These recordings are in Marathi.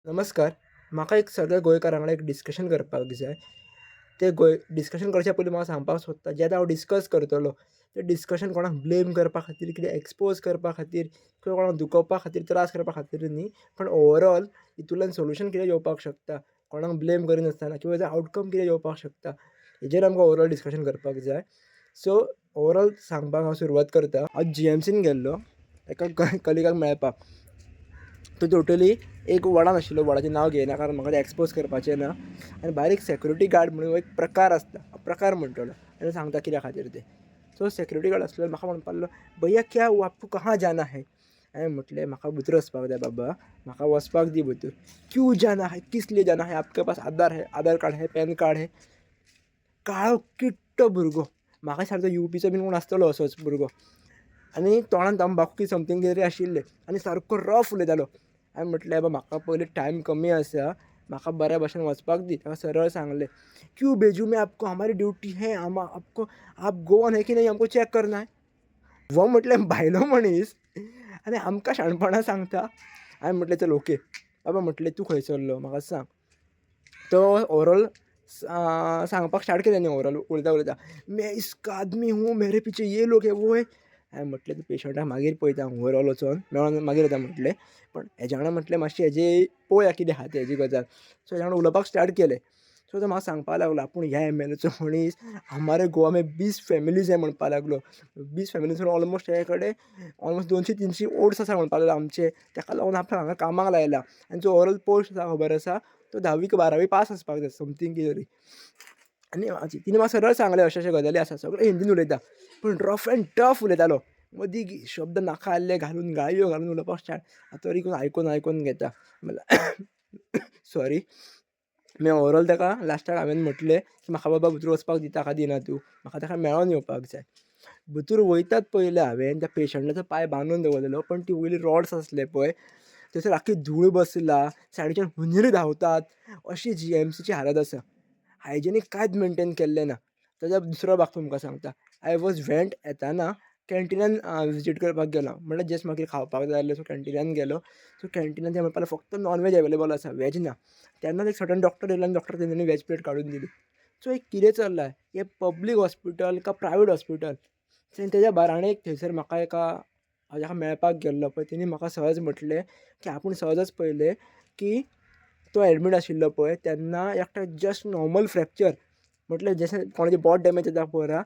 नमस्कार. म्हाका एक सगळ्या गोंयकारां वांगडा एक डिस्कशन करपाक जाय. ते डिस्कशन करच्या पयलीं म्हाका सांगपाक सोदता जें आतां हांव डिस्कस करतलों, तें डिस्कशन कोणाक ब्लेम करपा खातीर, कितें एक्सपोज करपा खातीर किंवा कोणाक दुखोवपा खातीर, त्रास करपा खातीर न्ही, पण ओवरऑल हितूंतल्यान सोल्यूशन कितें येवपाक शकता, कोणाक ब्लेम करिनासतना किंवा हेजो आउटकम कितें येवपाक शकता, हेजेर आमकां ओवरऑल डिस्कशन करपाक जाय. सो ओवरऑल सांगपाक हांव सुरवात करतां. हांव जी.एम.सीन गेल्लों एका कलिगाक मेळपाक. तो टोटली एक वडान आशिल्लो, वडाचें नांव घेयना कारण म्हाका तें एक्सपोज करपाचें ना. आनी भायर एक सिक्युरिटी गार्ड म्हणून हो एक प्रकार आसता, प्रकार म्हणटलो आनी सांगता कित्या खातीर तें. सो सिक्युरिटी गार्ड आसलो म्हाका म्हणपाक लागलो, "भैया क्या हुआ? आपको कहाँ जाना है?" हांवें म्हटलें, "म्हाका भितर वचपाक जाय बाबा, म्हाका वचपाक दी भितर." "क्यों जाना है? किस लिए जाना है? आपके पास आधार कार्ड है, पॅन कार्ड है?" काळो किट्ट भुरगो, म्हाका दिसता UPचो बीन कोण आसतलो असोच भुरगो आनी तोंडान तंबाखू समथींग कितें तरी आशिल्लें आनी सारको रफ उलयतालो. हांवें म्हटलें, "बाबा म्हाका पयलीं टायम कमी आसा, म्हाका बऱ्या भशेन वचपाक दी." ताका सरळ सांगलें, "क्यों भेजूं मैं आपको? हमारी ड्यूटी है, हम आपको आप गोवन है की नहीं हमको चेक करना है." हो म्हटलें भायलो मनीस आनी आमकां शाणपणां सांगता. हांवें म्हटलें, "चल ओके." बाबा म्हटलें, "तूं खंयसरलो म्हाका सांग." तो ओवरऑल सांगपाक स्टार्ट केलें न्ही ओवरऑल उलयता, "मैं इसका आदमी हूँ, मेरे पीछे ये लोग है, वो है." हांवें म्हटलें, "तूं पेशंटाक मागीर पळयता ओवरऑल वचोन मेळोन मागीर येता." म्हटलें. पण हेज्या वांगडा म्हटलें मातशें हेजें पळोवया कितें आहा तें हेजी गजाल. सो हेज्या वांगडा उलोवपाक स्टार्ट केलें. सो तो म्हाका सांगपाक लागलो, आपूण ह्या एम.एल.एचो मनीस, हमारे गोवा में 20 फॅमिलीज है म्हणपाक लागलो. 20 फॅमिलीजून ऑलमोस्ट हे कडेन ऑलमोस्ट 200-300 ओट्स आसा म्हणपाक लागलो आमचे. ताका लागून आपणाक हांगा कामाक लायला आनी जो ओवरऑल पोस्ट आसा खबर आसा, तो 10वी का 12वी पास आसपाक जाय समथींग कितें तरी. आनी तिणें म्हाका सरळ सांगलें अशें अशें गजाली आसा. सगळें हिंदीन उलयता, पूण रफ एंड टफ उलयतालो. मदीं शब्द नाका आसले घालून गाळयो घालून उलोवपाक स्टार्ट. हांव तरी पूण आयकून घेता. सॉरी. मागीर ओवरऑल ताका लास्टाक हांवें म्हटलें, की "म्हाका बाबा भितर वचपाक दिता काय दिना तूं? म्हाका ताका मेळोन येवपाक जाय." भितर वयताच पयलें हांवें त्या पेशंटाचो पांय बांदून दवरलेलो, पण ती वयली रॉड्स आसले पळय, थंयसर आख्खी धूळ बसला, सायडीच्यान हुंदीर धांवतात, अशी जी.एम.सीची हालत आसा. हायजिनीक कांयच मेंटेन केल्लें ना. ताचो दुसरो भाग तुमकां सांगता. आय वॉज वेंट येताना कॅन्टिनान विजीट करपाक गेलो. म्हणल्यार जस्ट म्हाका कितें खावपाक जाय आसलें, सो कॅन्टिनान गेलो. सो कॅन्टिनान ते म्हणपाक लागले फक्त नॉन व्हेज अवेलेबल आसा, व्हेज ना. तेन्नाच एक सडन डॉक्टर येयलो आनी डॉक्टर तेंच्यांनी व्हेज प्लेट काडून दिली. सो हें कितें चल्लां? हें पब्लीक हॉस्पिटल काय प्रायवेट हॉस्पिटल? तेज्या भायर आनी एक थंयसर म्हाका हाका मेळपाक गेल्लो पळय, तेणी म्हाका सहज म्हटलें, की आपूण सहजच पळयलें, की तो एडमीट आशिल्लो पळय तेन्ना एकट्याक जस्ट नॉर्मल फ्रॅक्चर म्हटल्यार जशें कोणाचें बोट डॅमेज जाता पळय,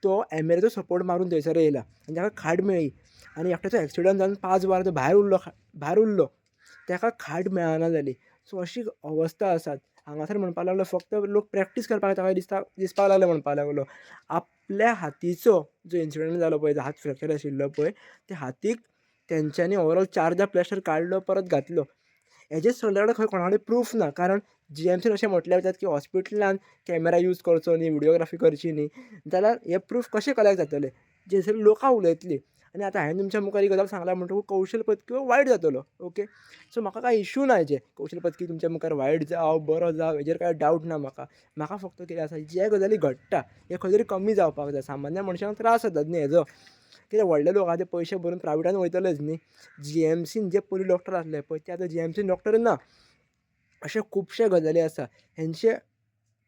तो एमएलचो सपोर्ट मारून थंयसर येयला आनी ताका खाट मेळ्ळी आनी एकट्याचो एक्सिडंट जावन 5 वरां तो भायर उरलो. ताका खाट मेळना जाली. सो अशी अवस्था आसात. हांगासर म्हणपाक लागलो फक्त लोक प्रॅक्टीस करपाक ताका दिसपाक लागले म्हणपाक लागलो. आपल्या हातीचो जो इन्सिडंट जालो पळय, जो हात फ्रॅक्चर आशिल्लो पळय, त्या हातीक तेंच्यांनी ओवरऑल 4 प्लॅस्टर काडलो परत घातलो. हेजे सगळे कडेन खंय कोणा कडेन प्रूफ ना. कारण जी.एम.सीन अशें म्हटलें वतात, की हॉस्पिटलान कॅमेरा यूज करचो न्ही, व्हिडिओग्राफी करची न्ही. जाल्यार हे प्रूफ कशें कलेक्ट जातले? जे सगळीं लोकां उलयतलीं. आनी आतां हांवें तुमच्या मुखार ही गजाल सांगल्या म्हणटकूच कौशल पत्की वायट जातलो. ओके. सो म्हाका कांय इश्यू ना हेजे. कौशल पत्की तुमच्या मुखार वायट जावं, बरो जावं हेजेर कांय डावट ना म्हाका. म्हाका फक्त कितें आसा, जे गजाली घडटा हे खंय तरी कमी जावपाक जाय. सामान्य मनशांक त्रास जातात न्ही हेजो. कित्याक व्हडले लोक आहा ते पयशे भरून प्रायवेटान वयतलेच न्ही. जी.एम.सीन जे पयलीं डॉक्टर आसले पळय, ते आतां जी.एम.सीन डॉक्टर ना. अशे खुबशे गजाली आसा. हेंचे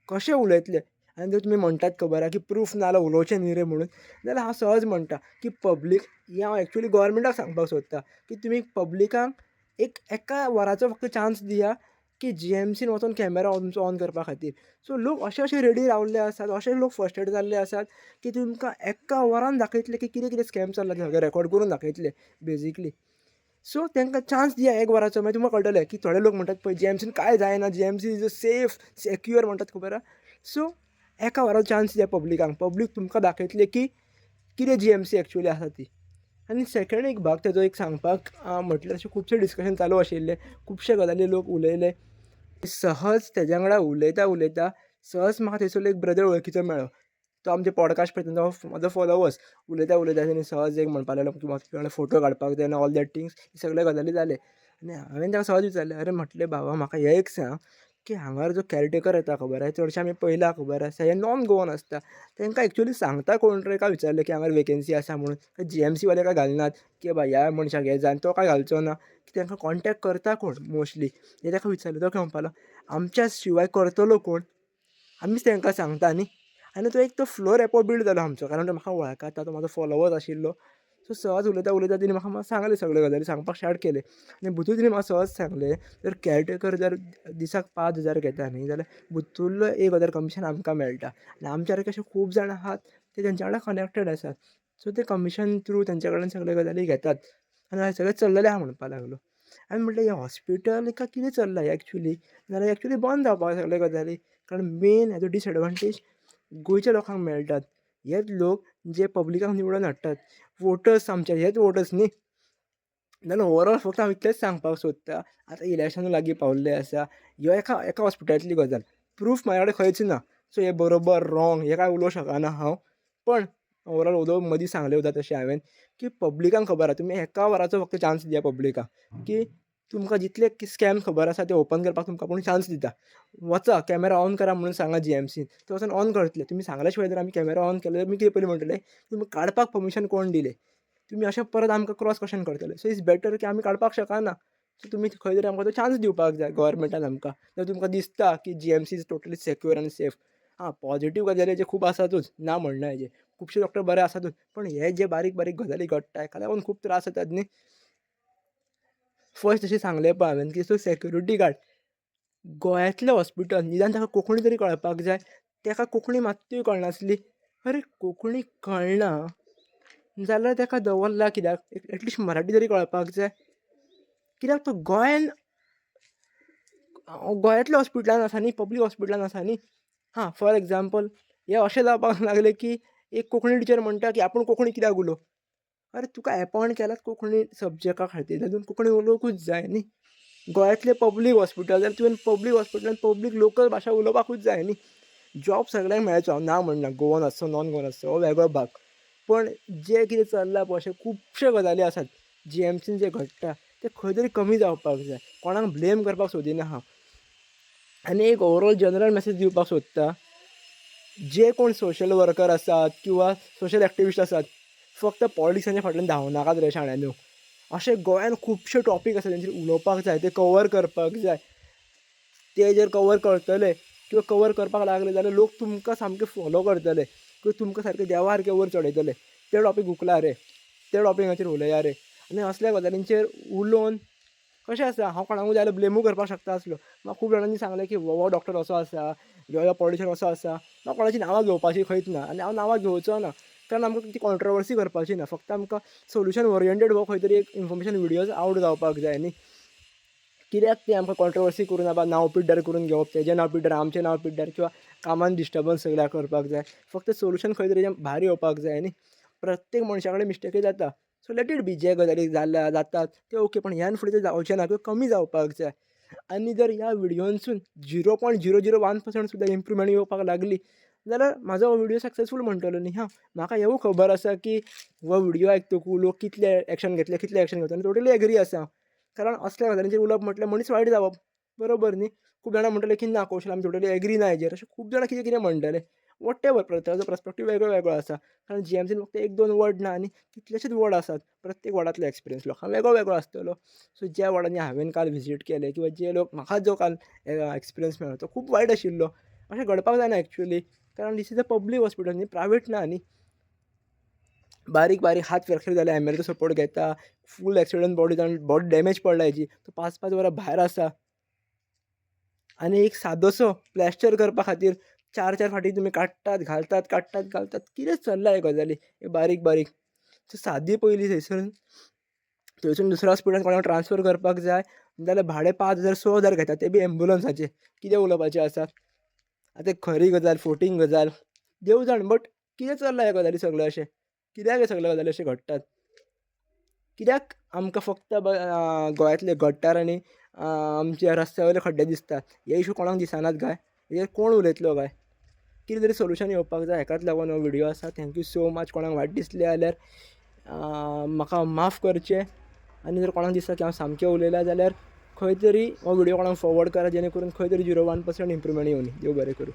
कशे उलयतले आनी जर तुमी म्हणटात खबर आहा, की प्रूफ ना जाल्यार उलोवचें न्ही रे म्हणून, जाल्यार हांव सहज म्हणटा, की पब्लीक हें हांव एक्चुअली गव्हर्मेंटाक सांगपाक सोदतां, की तुमी पब्लिकांक एका वराचो फक्त चान्स दिया, की जी.एम.सीन वचोन कॅमेरा तुमचो ऑन करपा खातीर. सो लोक अशे रेडी रावल्ले आसात, अशे लोक फर्स्टेड जाल्ले आसात, की तुमकां एका वरान दाखयतले, की कितें कितें स्कॅम चल्ला ते सगळे रेकॉर्ड करून दाखयतले बेजिकली. सो तांकां चान्स दिया एक वराचो, मागीर तुमकां कळटलें, की थोडे लोक म्हणटात पळय जी.एम.सीन कांय जायना, जी.एम.सी इज अ सेफ, सेक्युअर म्हणटात खबर आहा. सो एका वराचो चान्स दिया पब्लिकांक. पब्लीक तुमकां दाखयतले, की कितें जी.एम.सी एक्चुअली आसा ती. आनी सेकंड एक भाग तेजो एक सांगपाक म्हटल्यार अशें खुबशे डिस्कशन चालू आशिल्ले. खुबशे गजाली लोक उलयले. सहज तेज्या वांगडा उलयतां सहज म्हाका थंयसरलो एक ब्रदर वळखीचो मेळ्ळो. तो आमचे पॉडकास्ट पळयता तो म्हाजो फॉलोवर्स. उलयतां तेणी सहज एक म्हणपाक लागलो, की म्हाका तुजे वांगडा फोटो काडपाक जाय आनी ऑल दॅट थिंग्स सगळे गजाली जाले. आनी हांवें ताका सहज विचारलें, "अरे," म्हटलें, "बाबा म्हाका हें एक सांग, की हांगार जो कॅरटेकर येता खबर आहा, चडशे आमी पळयलां खबर आसा हे नॉन गोवन आसता. तांकां एक्चुअली सांगता कोण रे?" काय विचारलें, की हांगार वेकन्सी आसा म्हणून. जी.एम.सी वाले काय घालनात, की बाबा ह्या मनशाक हें जाय आनी तो काय घालचो ना. की तांकां कॉन्टॅक्ट करता कोण मोस्टली हें ताका विचारलें. तो म्हणपालो आमच्या शिवाय करतलो कोण, आमीच तांकां सांगता न्ही. आनी तो एक तो फ्लो रॅपो बिल्ड जालो आमचो, कारण तो म्हाका वळखता, तो म्हाजो फॉलोवर आशिल्लो. सो सहज उलयता उलयता तेणी म्हाका सांगलें सगळे गजाली सांगपाक स्टार्ट केले. आनी भितूर तेणी म्हाका सहज सांगलें जर कॅरटेकर जर दिसाक 5,000 घेता न्ही जाल्यार भितुरलो 1,000 कमिशन आमकां मेळटा. आनी आमच्या सारके अशे खूब जाण आहात ते तेंच्या वांगडा कनेक्टेड आसात. सो ते कमिशन थ्रू तेंच्या कडल्यान सगळे गजाली घेतात. आनी हांवें सगळें चल्ललें आहा म्हणपाक लागलो. हांवें म्हटलें हें हॉस्पिटल काय कितें चल्लां एक्चुली, जाल्यार एक्चुली बंद जावपाक जाय सगळे गजाली. कारण मेन हेजो डिसएडवांटेज गोंयच्या लोकांक मेळटात. हेच लोक जे पब्लिकाक निवडून हाडटात. वोटर्स आमचे हेच वोटर्स न्ही. जाल्यार ओवरऑल फक्त हांव इतलेंच सांगपाक सोदतां, आतां इलेक्शन लागीं पावल्लें आसा. ह्यो एका हॉस्पिटलांतली गजाल. प्रूफ म्हाजे कडेन खंयच ना. सो हें बरोबर रॉंग हें काय उलोवंक शकना हांव. पण ओवरऑल उलोवप मदीं सांगलें सुद्दां तशें हांवें, की पब्लिकांक खबर आहा तुमी एका वराचो फक्त चान्स दिया पब्लिकाक, की तुमकां जितले स्कॅम खबर आसा ते ओपन करपाक तुमकां कोण चान्स दिता. वचा कॅमेरा ऑन करा म्हणून सांगा जीएमसीन, ते वचून ऑन करतले. तुमी सांगल्या शिवाय जर आमी कॅमेरा ऑन केलो जाल्यार आमी कितें पयलीं म्हणटले, तुमी काडपाक परमिशन कोण दिलें. तुमी अशें परत आमकां क्रॉस क्वेशन करतले. सो इट्स बेटर की आमी काडपाक शकना. सो तुमी खंय तरी आमकां तो चान्स दिवपाक जाय गव्हर्मेंटान आमकां. जर तुमकां दिसता की जीएमसी इज टोटली सेक्युअर आनी सेफ. हां, पॉझिटिव्ह गजाली हेजे खूब आसातूच, ना म्हणना हेजें. खुबशे डॉक्टर बरे आसातूच. पण हे जे बारीक बारीक गजाली घडटा हेका लागून खूब त्रास जातात न्ही. फर्स्ट अशें सांगलें पळय हांवें की सेक्युरिटी गार्ड गोंयांतलें हॉस्पिटल निदान ताका कोंकणी तरी कळपाक जाय. ताका कोंकणी मात्तूय कळनासली. अरे कोंकणी कळना जाल्यार ताका दवरला कित्याक? एटलिस्ट मराठी तरी कळपाक जाय. कित्याक तो गोंयांतल्या हॉस्पिटलान आसा न्ही, पब्लीक हॉस्पिटलान आसा न्ही. हां, फॉर एग्जांपल हें अशें जावपाक लागलें की एक कोंकणी टिचर म्हणटा की आपूण कोंकणी कित्याक उलोवं? अरे तुका अपॉयंट केलात कोंकणी सब्जेक्टा खातीर जाल्यार कोंकणी उलोवंकूच जाय न्ही. गोंयांतलें पब्लीक हॉस्पिटल जाल्यार तुवें पब्लीक हॉस्पिटलांत पब्लीक लोकल भाशा उलोवपाकूच जाय न्ही. जॉब सगळ्यांक मेळचो हांव ना म्हणना, गोवन आसचो नॉन गोवन आसचो हो वेगळो भाग. पण जे कितें चल्लां पळय अशे खुबशे गजाली आसात जीएमसीन जे घडटा ते खंय तरी कमी जावपाक जाय. कोणाक ब्लेम करपाक सोदिना हांव. आनी एक ओवरऑल जनरल मॅसेज दिवपाक सोदतां, जे कोण सोशल वर्कर आसात किंवा सोशल एक्टिविस्ट आसात फक्त पॉलिटिक्साच्या फाटल्यान धांवनाकात रे शाण्यांनो. अशे गोंयान खुबशे टॉपीक आसा तेंचेर उलोवपाक जाय, ते कवर करपाक जाय. ते जर कवर करतले किंवा कवर करपाक लागले जाल्यार लोक तुमकां सामके फॉलो करतले किंवा तुमकां सारके देवा सारके वयर चडयतले. ते टॉपीक उखला रे, ते टॉपिकाचेर उलया रे. आनी असल्या गजालींचेर उलोवन कशें आसा हांव कोणाकूय जाय जाल्यार ब्लेमूय करपाक शकता आसलो. म्हाका खूब जाणांनी सांगलें की हो डॉक्टर असो आसा, ह्यो पॉलिटिशियन असो आसा. म्हाका कोणाची नांवां घेवपाची खंयच ना आनी हांव नांवां घेवचो ना. कारण आमकां ती कॉन्ट्रोवर्सी करपाची ना. फक्त आमकां सोल्युशन ओरिएंटेड हो खंय तरी एक इन्फॉर्मेशन विडियोज आवट जावपाक जाय न्ही. कित्याक ते आमकां कॉन्ट्रोवर्सी करून बाबा नांव पिड्ड्यार करून घेवप, तेजें नांव पिड्ड्यार आमचें नांव पिड्ड्यार किंवा कामान डिस्टर्बन्स सगळ्याक करपाक जाय. फक्त सोल्युशन खंय तरी भायर येवपाक जाय न्ही. प्रत्येक मनशा कडेन मिस्टेकी जाता. So let it be. जे गजाली जातात ते ओके, पण ह्यान फुडें ते जावचें ना किंवा कमी जावपाक जाय. आनी जर ह्या विडियोनसून 0.001% सुद्दां इम्प्रुवमेंट येवपाक लागली जाल्यार म्हाजो हो विडियो सक्सेसफूल म्हणटलो न्ही. हां, म्हाका हेवूय खबर आसा की हो विडियो आयकतकूच लोक कितले एक्शन घेतले, कितले एक्शन घेतले आनी टोटली एग्री आसा. कारण असल्या गजालींचेर उलोवप म्हटल्यार मनीस वायट जावप. बरोबर न्ही. खूब जाणां म्हणटले की ना कौशल आमी टोटली एग्री ना हेजेर. अशे खूब जाणां कितें कितें म्हणटले. वॉटेवर प्रत्येकाचो पर्स्पेक्टीव वेगळो वेगळो आसा. कारण जीएमसीन फक्त 1-2 वॉर्ड ना आनी कितलेशेच वॉर्ड आसात. प्रत्येक वॉर्डांतलो एक्सपिरियन्स लोकांक वेगळो वेगळो आसतलो. सो ज्या वॉर्डांनी हांवें काल व्हिजीट केलें किंवा जे लोक म्हाका जो काल एक्सपिरियन्स मेळ्ळो तो खूब वायट आशिल्लो. अशें घडपाक जायना एक्चुअली. कारण this is a public hospital न्ही, प्रायवेट ना न्ही. बारीक बारीक हात फ्रॅक्चर जाले एमएलचो सपोर्ट घेता. फूल एक्सिडंट बॉडी जावन बॉडी डॅमेज पडला हेजी. तो 5-5 वरां भायर आसा. आनी एक सादोसो प्लॅस्टर करपा खातीर 4-4 फावटी तुमी काडटात, घालतात, काडटात, घालतात. कितें चल्लां हे गजाली हे बारीक बारीक. सो सादी पयली थंयसून दुसऱ्या हॉस्पिटलांत कोणाक ट्रान्सफर करपाक जाय जाल्यार भाडें 5,000-6,000 घेतात ते बी एम्बुलन्साचें. कितें उलोवपाचें आसा. आतां खरी गजाल, फोटींग गजाल देव जाण. बट कितें चल्लां ह्या गजाली सगळे अशें? कित्याक हे सगळे गजाली अशे घडटात? कित्याक आमकां फक्त गोंयांतले गट्टार आनी आमचे रस्त्या वयले खड्डे दिसतात. हे इशू कोणाक दिसनात काय? हेजेर कोण उलयतलो काय? कितें तरी सोल्युशन येवपाक जाय. हेकाच लागून हो विडियो आसा. Thank you so much. कोणाक वायट दिसलें जाल्यार म्हाका माफ करचें. आनी जर कोणाक दिसता की हांव सामकें उलयलां जाल्यार खंय तरी हो विडियो कोणाक फॉरवर्ड करा जेणे करून खंय तरी 0.1% इम्प्रुवमेंट येवनी. देव बरें करूं.